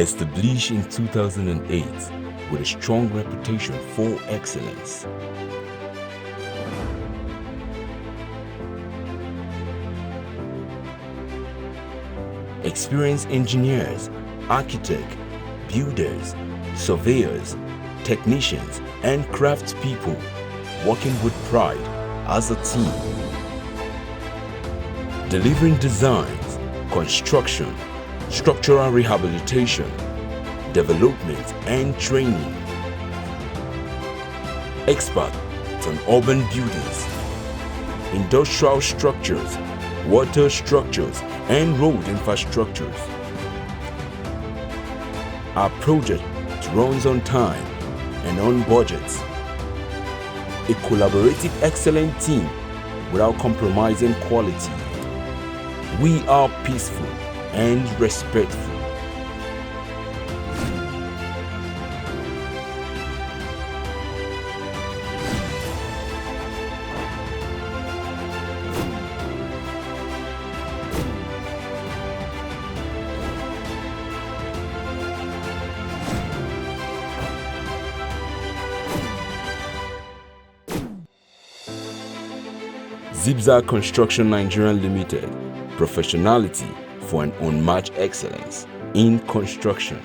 Established in 2008 with a strong reputation for excellence. Experienced engineers, architects, builders, surveyors, technicians, and craftspeople working with pride as a team. Delivering designs, construction, structural rehabilitation, development, and training. Expert on urban buildings, industrial structures, water structures, and road infrastructures. Our project runs on time and on budget. A collaborative, excellent team without compromising quality. We are peaceful and respectful. Zipzag Construction Nigeria Limited, professionality for an unmatched excellence in construction.